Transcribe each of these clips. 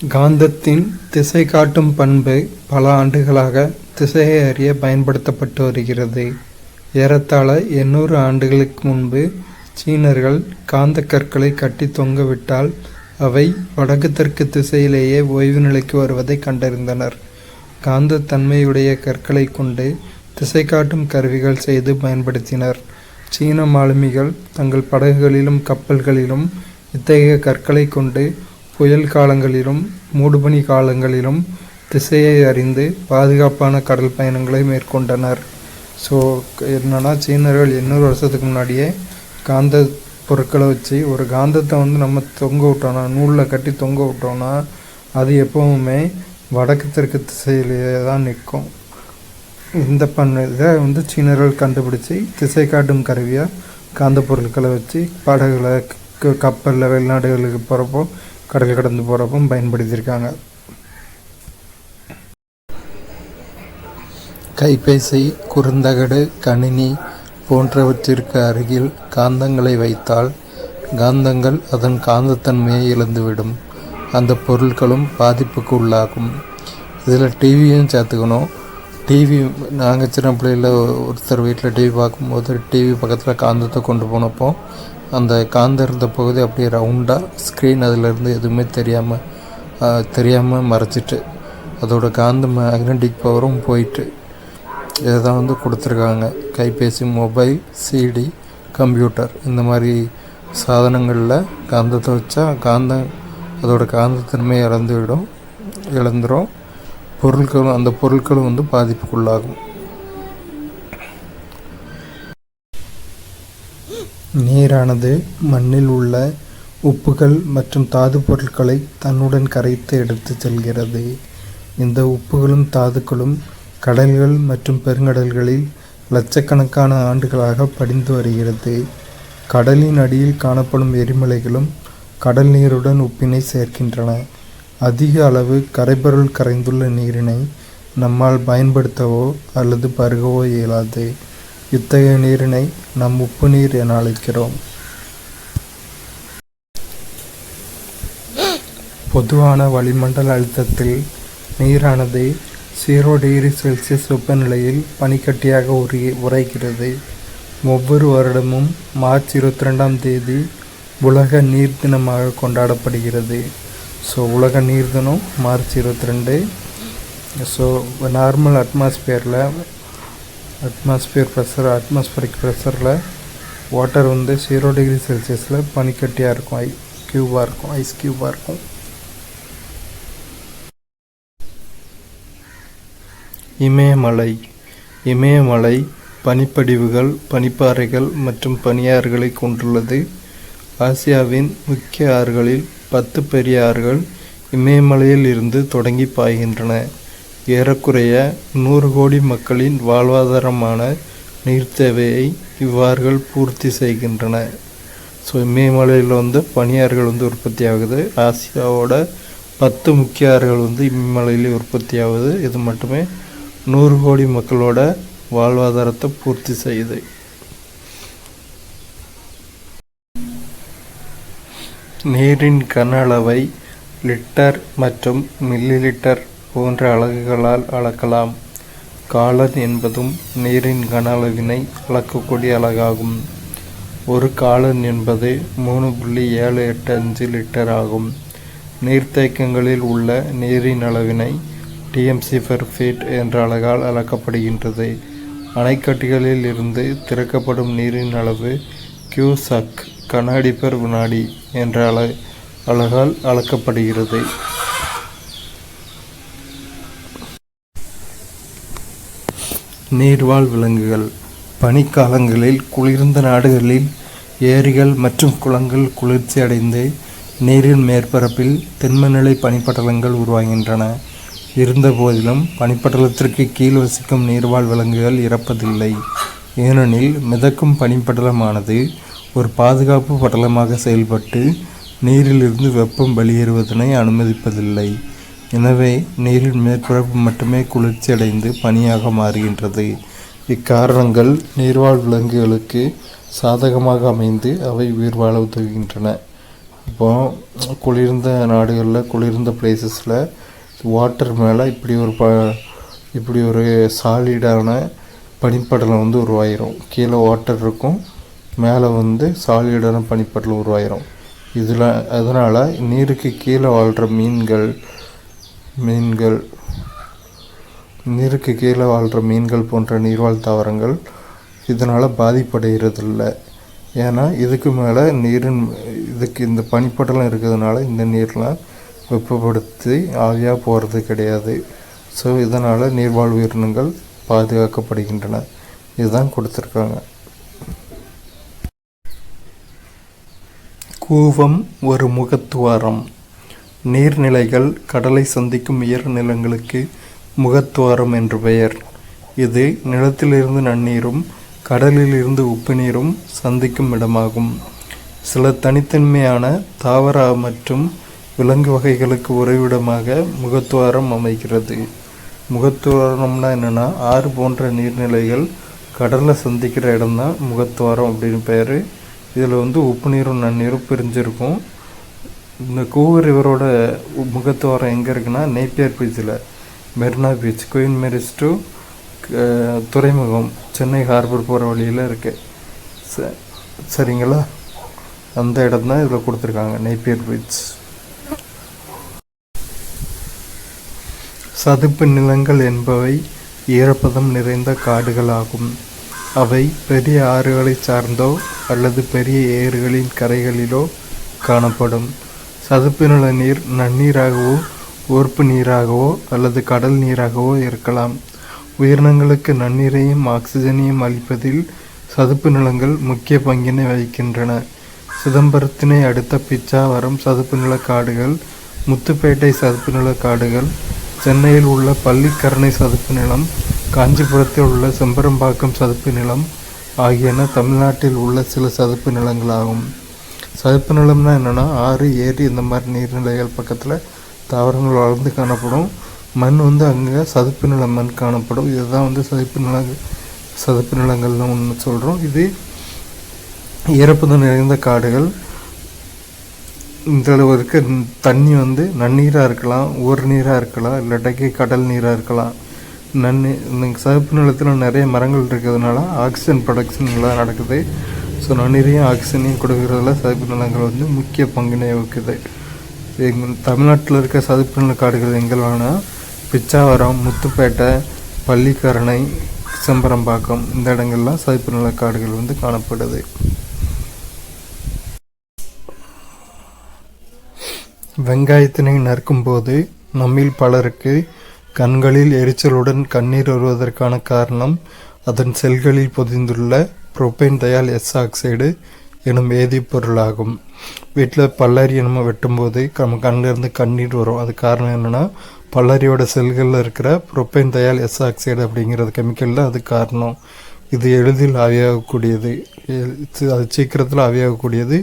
காந்தத்தின் திசை காட்டும் பண்பு பல ஆண்டுகளாக திசையை அறிய பயன்படுத்தப்பட்டு வருகிறது. ஏறத்தாழ 800 ஆண்டுகளுக்கு முன்பு சீனர்கள் காந்த கற்களை கட்டி தொங்கவிட்டால் அவை வடக்கு தெற்கு திசையிலேயே ஓய்வு நிலைக்கு வருவதை கண்டறிந்தனர். காந்த தன்மையுடைய கற்களை கொண்டு திசை காட்டும் கருவிகள் செய்து பயன்படுத்தினர். சீன மாலுமிகள் தங்கள் படகுகளிலும் கப்பல்களிலும் இத்தகைய கற்களை கொண்டு புயல் காலங்களிலும் மூடுபனி காலங்களிலும் திசையை அறிந்து பாதுகாப்பான கடல் பயணங்களை மேற்கொண்டனர். ஸோ என்னென்னா, சீனர்கள் 800 வருஷத்துக்கு முன்னாடியே காந்த பொருட்களை வச்சு ஒரு காந்தத்தை நம்ம தொங்க விட்டோன்னா, நூலில் கட்டி தொங்க விட்டோன்னா அது எப்போவுமே வடக்கு தெற்கு திசையிலேயே தான் நிற்கும். இந்த இதை சீனர்கள் கண்டுபிடிச்சி திசை காட்டும் கருவியாக காந்த பொருட்களை வச்சு படகுல கப்பலில் வெளிநாடுகளுக்கு போகிறப்போ கடல் கடந்து போகிறப்போ பயன்படுத்தியிருக்காங்க. கைபேசி, குறுந்தகடு, கணினி போன்றவற்றிற்கு அருகில் காந்தங்களை வைத்தால் காந்தங்கள் அதன் காந்தத்தன்மையை இழந்துவிடும். அந்த பொருட்களும் பாதிப்புக்கு உள்ளாகும். இதில் டிவியும் சேர்த்துக்கணும். டிவி நாங்கள் சின்ன பிள்ளையில் ஒருத்தர் வீட்டில் டிவி பார்க்கும்போது டிவி பக்கத்தில் காந்தத்தை கொண்டு போனப்போ அந்த காந்தம் இருந்த பகுதி அப்படியே ரவுண்டாக ஸ்க்ரீன் அதிலேருந்து எதுவுமே தெரியாமல் மறைச்சிட்டு அதோட காந்த மேக்னெட்டிக் பவரும் போயிட்டு இதை தான் கொடுத்துருக்காங்க. கைபேசி, மொபைல், சிடி, கம்ப்யூட்டர் இந்த மாதிரி சாதனங்களில் காந்தத்தை வச்சா அதோட காந்தத்தன்மையை இழந்துடும். அந்த பொருட்களும் பாதிப்புக்குள்ளாகும். நீரானது மண்ணில் உள்ள உப்புகள் மற்றும் தாது பொருட்களை தன்னுடன் கரைத்து எடுத்து செல்கிறது. இந்த உப்புகளும் தாதுக்களும் கடல்கள் மற்றும் பெருங்கடல்களில் லட்சக்கணக்கான ஆண்டுகளாக படிந்து வருகிறது. கடலின் அடியில் காணப்படும் எரிமலைகளும் கடல் நீருடன் உப்பினை சேர்க்கின்றன. அதிக அளவு கரைபொருள் கரைந்துள்ள நீரினை நம்மால் பயன்படுத்தவோ அல்லது பருகவோ இயலாது. இத்தகைய நீரினை நாம் உப்பு நீர் என அழைக்கிறோம். பொதுவான வளிமண்டல அழுத்தத்தில் நீரானது 0 டிகிரி செல்சியஸ் வெப்பநிலையில் பனிக்கட்டியாக உறைகிறது. ஒவ்வொரு வருடமும் மார்ச் 22ஆம் தேதி உலக நீர் தினமாக கொண்டாடப்படுகிறது. ஸோ உலக நீர் தினம் மார்ச் 22. ஸோ நார்மல் அட்மாஸ்பியரிக் ப்ரெஷரில் வாட்டர் 0 டிகிரி செல்சியஸில் பனிக்கட்டியாக இருக்கும், ஐஸ் க்யூபாக இருக்கும். இமயமலை பனிப்படிவுகள், பனிப்பாறைகள் மற்றும் பனியாறுகளை கொண்டுள்ளது. ஆசியாவின் முக்கிய ஆறுகளில் 10 பெரிய ஆறுகள் இமயமலையில் இருந்து தொடங்கி பாய்கின்றன. ஏறக்குறைய 100 கோடி மக்களின் வாழ்வாதாரமான நீர் தேவையை இவ்வாறுகள் பூர்த்தி செய்கின்றன. ஸோ இமயமலையில் பனியாறுகள் உற்பத்தி ஆகுது. ஆசியாவோட 10 முக்கிய ஆறுகள் இமயமலையில் உற்பத்தி ஆகுது. இது மட்டுமே 100 கோடி மக்களோட வாழ்வாதாரத்தை பூர்த்தி செய்யுது. நீரின் கன அளவை லிட்டர் மற்றும் மில்லி லிட்டர் போன்ற அலகுகளால் அளக்கலாம். காலன் என்பதும் நீரின் கன அளவினை அளக்கக்கூடிய அலகாகும். ஒரு காலன் என்பது 3.785 லிட்டர் ஆகும். நீர்த்தேக்கங்களில் உள்ள நீரின் அளவினை TMC/feet என்ற அலகால் அளக்கப்படுகின்றது. அணைக்கட்டுகளில் இருந்து திறக்கப்படும் நீரின் அளவு கியூசக் கனஅடி/வினாடி என்ற அலகால் அளக்கப்படுகிறது. நீர்வாழ் விலங்குகள். பனிக்காலங்களில் குளிர்ந்த நாடுகளில் ஏரிகள் மற்றும் குளங்கள் குளிர்ச்சி அடைந்து நீரின் மேற்பரப்பில் திண்மநிலை பனிப்படலங்கள் உருவாகின்றன. இருந்தபோதிலும் பனிப்படலத்திற்கு கீழ் வசிக்கும் நீர்வாழ் விலங்குகள் இறப்பதில்லை. ஏனெனில் மிதக்கும் பனிப்படலமானது ஒரு பாதுகாப்பு படலமாக செயல்பட்டு நீரிலிருந்து வெப்பம் வெளியேறுவதனை அனுமதிப்பதில்லை. எனவே நீரின் மேற்பரப்பு மட்டுமே குளிர்ச்சி அடைந்து பனியாக மாறுகின்றது. இக்காரணங்கள் நீர்வாழ் விலங்குகளுக்கு சாதகமாக அமைந்து அவை உயிர் வாழ உதவுகின்றன. இப்போது குளிர்ந்த நாடுகளில் குளிர்ந்த பிளேசஸில் வாட்டர் மேலே இப்படி ஒரு சாலிடான பனிப்படலம் வந்து உருவாயிரும். கீழே வாட்டர் இருக்கும், மேலே வந்து சாலிடான பனிப்படலம் உருவாயிரும். அதனால் நீருக்கு கீழே வாழ்கிற நீருக்கு கீழே வாழ்கிற மீன்கள் போன்ற நீர்வாழ் தாவரங்கள் இதனால் பாதிப்படைகிறதில்ல. ஏன்னா இதுக்கு மேலே இந்த பனிப்படலம் இருக்கிறதுனால இந்த நீர்லாம் வெப்பப்படுத்தி ஆவியாக போகிறது கிடையாது. ஸோ இதனால் நீர்வாழ் உயிரினங்கள் பாதுகாக்கப்படுகின்றன. இதுதான் கொடுத்துருக்காங்க. கூவம் ஒரு முகத்துவாரம். நீர்நிலைகள் கடலை சந்திக்கும் உயர்நிலங்களுக்கு முகத்துவாரம் என்று பெயர். இது நிலத்திலிருந்து நன்னீரும் கடலிலிருந்து உப்பு நீரும் சந்திக்கும் இடமாகும். சில தனித்தன்மையான தாவர மற்றும் விலங்கு வகைகளுக்கு உறைவிடமாக முகத்துவாரம் அமைகிறது. முகத்துவாரம்னா என்னென்னா, ஆறு போன்ற நீர்நிலைகள் கடலில் சந்திக்கிற இடம்தான் முகத்துவாரம் அப்படின்னு பேர். இதில் வந்து உப்பு நீரும் நன்னீரும் பிரிஞ்சிருக்கும். இந்த கூவ ரிவரோட முகத்துவாரம் எங்கே இருக்குன்னா, நேப்பியர் பீச்சில் Marina beach, Queen Mary's to துறைமுகம், சென்னை ஹார்பர் போகிற வழியில் இருக்குது. சரிங்களா? அந்த இடம் தான் இதில் கொடுத்துருக்காங்க, நேப்பியர் பீச். சதுப்பு நிலங்கள் என்பவை ஈரப்பதம் நிறைந்த காடுகள் ஆகும். அவை பெரிய ஆறுகளை சார்ந்தோ அல்லது பெரிய ஏரிகளின் கரைகளிலோ காணப்படும். சதுப்பு நில நீர் நன்னீராகவோ உவர்ப்பு நீராகவோ அல்லது கடல் நீராகவோ இருக்கலாம். உயிரினங்களுக்கு நன்னீரையும் ஆக்சிஜனையும் அளிப்பதில் சதுப்பு நிலங்கள் முக்கிய பங்கினை வகிக்கின்றன. சிதம்பரத்தினை அடுத்த பிச்சாவரம் சதுப்பு நில காடுகள், முத்துப்பேட்டை சதுப்பு நில காடுகள், சென்னையில் உள்ள பள்ளிக்கரணை சதுப்பு நிலம், காஞ்சிபுரத்தில் உள்ள செம்பரம்பாக்கம் சதுப்பு நிலம் ஆகியன தமிழ்நாட்டில் உள்ள சில சதுப்பு நிலங்களாகும். சதுப்பு நிலம்னா என்னென்னா, ஆறு, ஏரி இந்த மாதிரி நீர்நிலைகள் பக்கத்தில் தாவரங்கள் வளர்ந்து காணப்படும். மண் வந்து அங்கே சதுப்பு நில மண் காணப்படும். இதுதான் வந்து சதுப்பு நிலங்கள்னு ஒன்று சொல்கிறோம். இது ஈரப்பதம் நிறைந்த காடுகள். இந்த அளவுக்கு தண்ணி வந்து நன்னீராக இருக்கலாம், ஊர் நீராக இருக்கலாம், இல்லாட்டிக்கு கடல் நீராக இருக்கலாம். இந்த சதுப்பு நிலத்தில் நிறைய மரங்கள் இருக்கிறதுனால ஆக்சிஜன் ப்ரொடக்ஷன் நல்லா நடக்குது. ஸோ நன்னீரையும் ஆக்சிஜனையும் கொடுக்கறதுல சதுப்பு நிலங்கள் வந்து முக்கிய பங்கினை வகிக்குது. தமிழ்நாட்டில் இருக்க சதுப்பு நில காடுகள் எங்கெல்லாம்னா, பிச்சாவரம், முத்துப்பேட்டை, பள்ளிக்கரணை, செம்பரம்பாக்கம் இந்த இடங்கள்லாம் சதுப்பு நில காடுகள் வந்து காணப்படுது. வெங்காயத்தினை நறுக்கும்போது நம்மில் பலருக்கு கண்களில் எரிச்சலுடன் கண்ணீர் வருவதற்கான காரணம் அதன் செல்களில் பொதிந்துள்ள புரோபேன் தயால் எஸ் ஆக்சைடு எனும் வேதிப்பொருளாகும். வீட்டில் பல்லரி நம்ம வெட்டும்போது நம்ம கண்ணிலிருந்து கண்ணீர் வரும். அது காரணம் என்னென்னா, பல்லரியோட செல்களில் இருக்கிற புரோபேன் தயால் எஸ் ஆக்சைடு அப்படிங்கிறது கெமிக்கல் தான் அது காரணம். இது எளிதில் ஆவியாகக்கூடியது, அது சீக்கிரத்தில் ஆவியாகக்கூடியது.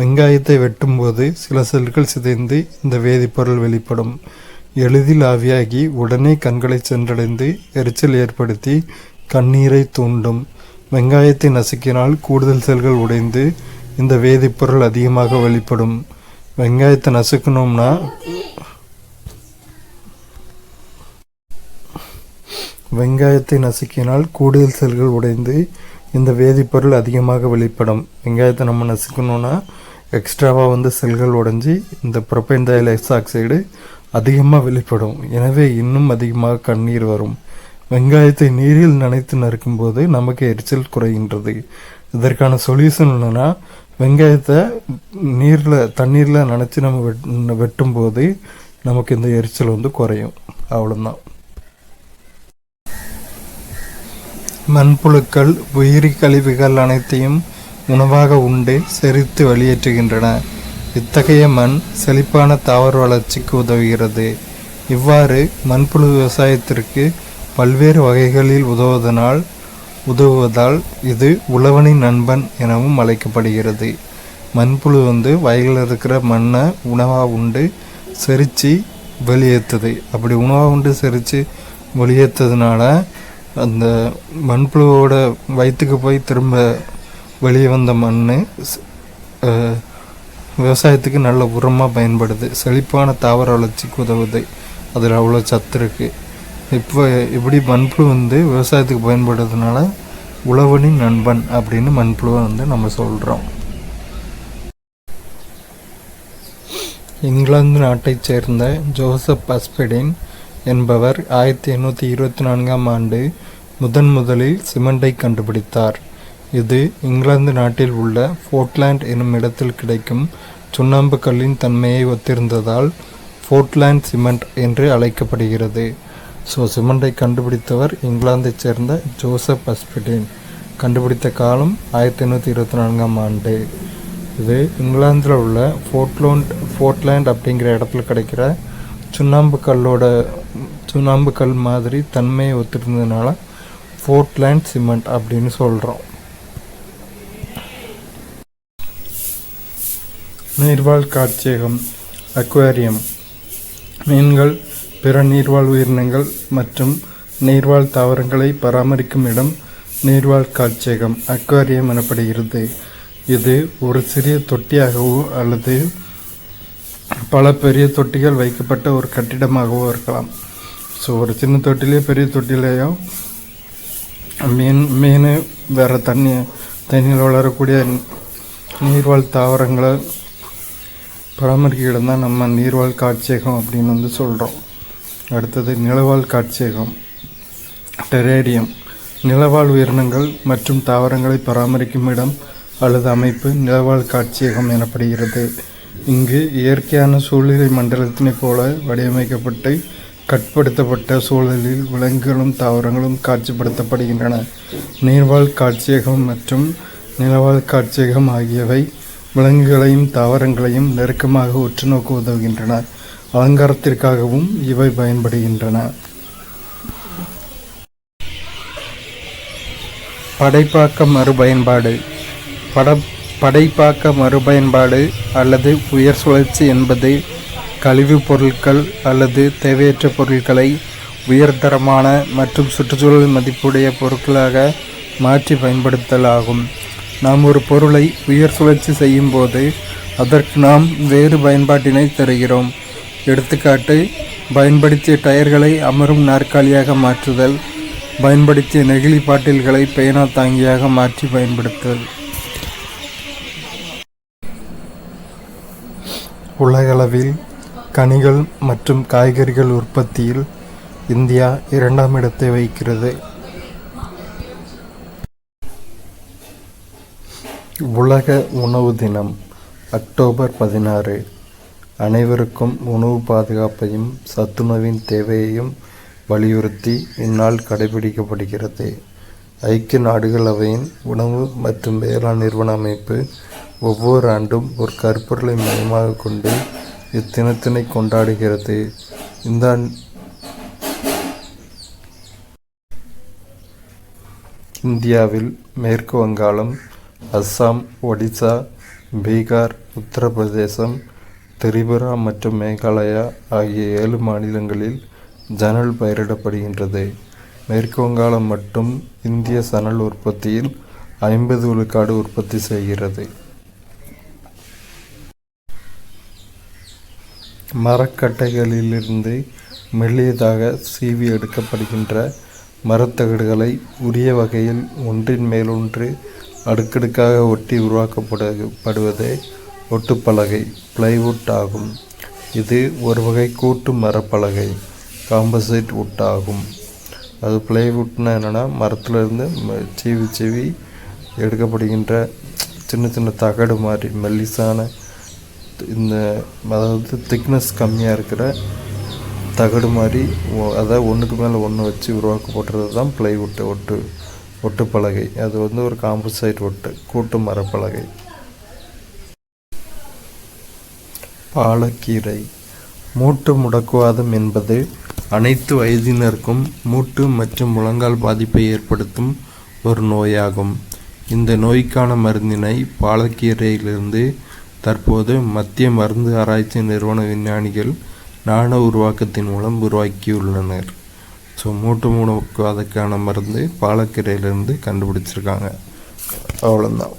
வெங்காயத்தை வெட்டும்போது சில செல்கள் சிதைந்து இந்த வேதிப்பொருள் வெளிப்படும். எளிதில் ஆவியாகி உடனே கண்களை சென்றடைந்து எரிச்சல் ஏற்படுத்தி கண்ணீரை தூண்டும். வெங்காயத்தை நசுக்கினால் கூடுதல் செல்கள் உடைந்து இந்த வேதிப்பொருள் அதிகமாக வெளிப்படும். வெங்காயத்தை நசுக்கணும்னா வெங்காயத்தை நசுக்கினால் கூடுதல் செல்கள் உடைந்து இந்த வேதிப்பொருள் அதிகமாக வெளிப்படும். வெங்காயத்தை நம்ம நசுக்கணும்னா எக்ஸ்ட்ராவாக வந்து செல்கள் உடைஞ்சி இந்த புரோபேன் தயால் எஸ் ஆக்சைடு அதிகமாக வெளிப்படும். எனவே இன்னும் அதிகமாக கண்ணீர் வரும். வெங்காயத்தை நீரில் நனைத்து நறுக்கும்போது நமக்கு எரிச்சல் குறைகின்றது. இதற்கான சொல்யூஷன் என்னென்னா, வெங்காயத்தை தண்ணீரில் நனைச்சி நம்ம வெட்டும்போது நமக்கு இந்த எரிச்சல் வந்து குறையும். அவ்வளோதான். மண்புழுக்கள் உயிரி கழிவுகள் அனைத்தையும் உணவாக உண்டு செரித்து வெளியேற்றுகின்றன. இத்தகைய மண் செழிப்பான தாவர வளர்ச்சிக்கு உதவுகிறது. இவ்வாறு மண்புழு விவசாயத்திற்கு பல்வேறு வகைகளில் உதவுவதால் இது உழவனின் நண்பன் எனவும் அழைக்கப்படுகிறது. மண்புழு வந்து வயலில் இருக்கிற மண்ணை உணவாக உண்டு செரித்து வெளியேற்றுது. அப்படி உணவாக உண்டு செரித்து வெளியேற்றதுனால அந்த மண்புழுவோட வயிற்றுக்கு போய் திரும்ப வெளியே வந்த மண் விவசாயத்துக்கு நல்ல உரமாக பயன்படுது. செழிப்பான தாவர வளர்ச்சிக்கு உதவுது. அதில் அவ்வளோ சத்து இருக்குது. இப்போ இப்படி மண்புழு விவசாயத்துக்கு பயன்படுறதுனால உழவனின் நண்பன் அப்படின்னு மண்புழுவை நம்ம சொல்கிறோம். இங்கிலாந்து நாட்டைச் சேர்ந்த ஜோசப் அஸ்பெடின் என்பவர் 1824ஆம் ஆண்டு முதலில் சிமெண்டை கண்டுபிடித்தார். இது இங்கிலாந்து நாட்டில் உள்ள போர்ட்லாண்ட் எனும் இடத்தில் கிடைக்கும் சுண்ணாம்பு கல்லின் தன்மையை ஒத்திருந்ததால் போர்ட்லாண்ட் சிமெண்ட் என்று அழைக்கப்படுகிறது. சிமெண்டை கண்டுபிடித்தவர் இங்கிலாந்தைச் சேர்ந்த ஜோசப் அஸ்பெடின். கண்டுபிடித்த காலம் 1824ஆம் ஆண்டு. இது இங்கிலாந்தில் உள்ள போர்ட்லாண்ட் அப்படிங்கிற இடத்துல கிடைக்கிற சுண்ணாம்பு கல் மாதிரி தன்மையை ஒத்திருந்ததுனால போர்ட்லாண்ட் சிமெண்ட் அப்படின்னு சொல்கிறோம். நீர்வாழ் காட்சியகம் அக்வேரியம். மீன்கள், பிற நீர்வாழ் உயிரினங்கள் மற்றும் நீர்வாழ் தாவரங்களை பராமரிக்கும் இடம் நீர்வாழ் காட்சியகம் அக்வேரியம் எனப்படுகிறது. இது ஒரு சிறிய தொட்டியாகவோ அல்லது பல பெரிய தொட்டிகள் வைக்கப்பட்ட ஒரு கட்டிடமாகவோ இருக்கலாம். ஒரு சின்ன தொட்டிலேயோ பெரிய தொட்டிலேயோ மீன் வேறு தண்ணியில் வளரக்கூடிய நீர்வாழ் தாவரங்களை பராமரிக்க இடம் தான் நம்ம நீர்வாழ் காட்சியகம் அப்படின்னு சொல்கிறோம். அடுத்தது நிலவாழ் காட்சியகம் டெரேரியம். நிலவாழ் உயிரினங்கள் மற்றும் தாவரங்களை பராமரிக்கும் இடம் அல்லது அமைப்பு நிலவாழ் காட்சியகம் எனப்படுகிறது. இங்கு இயற்கையான சூழ்நிலை மண்டலத்தினைப் போல வடிவமைக்கப்பட்டு கட்டுப்படுத்தப்பட்ட சூழலில் விலங்குகளும் தாவரங்களும் காட்சிப்படுத்தப்படுகின்றன. நீர்வாழ் காட்சியகம் மற்றும் நிலவாழ் காட்சியகம் ஆகியவை விலங்குகளையும் தாவரங்களையும் நெருக்கமாக உற்று நோக்க உதவுகின்றன. அலங்காரத்திற்காகவும் இவை பயன்படுகின்றன. படைப்பாக்க மறுபயன்பாடு. படைப்பாக்க மறுபயன்பாடு அல்லது உயர் சுழற்சி என்பது கழிவுப் பொருட்கள் அல்லது தேவையற்ற பொருட்களை உயர்தரமான மற்றும் சுற்றுச்சூழல் மதிப்புடைய பொருட்களாக மாற்றி பயன்படுத்தல் ஆகும். நாம் ஒரு பொருளை உயர் சுழற்சி செய்யும் போது அதற்கு நாம் வேறு பயன்பாட்டினை தருகிறோம். எடுத்துக்காட்டு, பயன்படுத்திய டயர்களை அமரும் நாற்காலியாக மாற்றுதல், பயன்படுத்திய நெகிழி பாட்டில்களை பேனா தாங்கியாக மாற்றி பயன்படுத்துதல். உலகளவில் கனிகள் மற்றும் காய்கறிகள் உற்பத்தியில் இந்தியா 2ஆம் இடத்தை வகிக்கிறது. உலக உணவு தினம் அக்டோபர் 16. அனைவருக்கும் உணவு பாதுகாப்பையும் சத்துணவின் தேவையையும் வலியுறுத்தி இந்நாள் கடைபிடிக்கப்படுகிறது. ஐக்கிய நாடுகள் அவையின் உணவு மற்றும் வேளாண் நிறுவன அமைப்பு ஒவ்வொரு ஆண்டும் ஒரு கருப்பொருளை மையமாக கொண்டு இத்தினத்தினை கொண்டாடுகிறது. இந்தியாவில் மேற்கு வங்காளம், அஸ்ஸாம், ஒடிசா, பீகார், உத்தரப்பிரதேசம், திரிபுரா மற்றும் மேகாலயா ஆகிய 7 மாநிலங்களில் ஜனல் பயிரிடப்படுகின்றது. மேற்கு வங்காளம் மட்டும் இந்திய சணல் உற்பத்தியில் 50 விழுக்காடு உற்பத்தி செய்கிறது. மரக்கட்டைகளிலிருந்து மெல்லியதாக சீவி எடுக்கப்படுகின்ற மரத்தகடுகளை உரிய வகையில் ஒன்றின் மேலொன்று அடுக்கடுக்காக ஒட்டி உருவாக்கப்படுவதே ஒட்டுப்பலகை பிளைவுட் ஆகும். இது ஒரு வகை கூட்டு மரப்பலகை காம்போசைட் வுட் ஆகும். அது பிளைவுட்னா என்னென்னா, மரத்துலேருந்து சீவி எடுக்கப்படுகின்ற சின்ன சின்ன தகடு மாதிரி மெல்லிசான அதாவது திக்னஸ் கம்மியாக இருக்கிற தகடு மாதிரி, அதை ஒன்றுக்கு மேலே ஒன்று வச்சு உருவாக்கப்படுறது தான் பிளைவுட் ஒட்டுப்பலகை. அது ஒரு காம்போசைட் கூட்டு மரப்பலகை. பாலக்கீரை. மூட்டு முடக்குவாதம் என்பது அனைத்து வயதினருக்கும் மூட்டு மற்றும் முழங்கால் பாதிப்பை ஏற்படுத்தும் ஒரு நோயாகும். இந்த நோய்க்கான மருந்தினை பாலக்கீரையிலிருந்து தற்போது மத்திய மருந்து ஆராய்ச்சி நிறுவன விஞ்ஞானிகள் நானோ உருவாக்கத்தின் மூலம் உருவாக்கியுள்ளனர். மூட்டு முடக்குவாதத்துக்கான மருந்து பாலக்கீரையிலிருந்து கண்டுபிடிச்சிருக்காங்க. அவ்வளோதான்.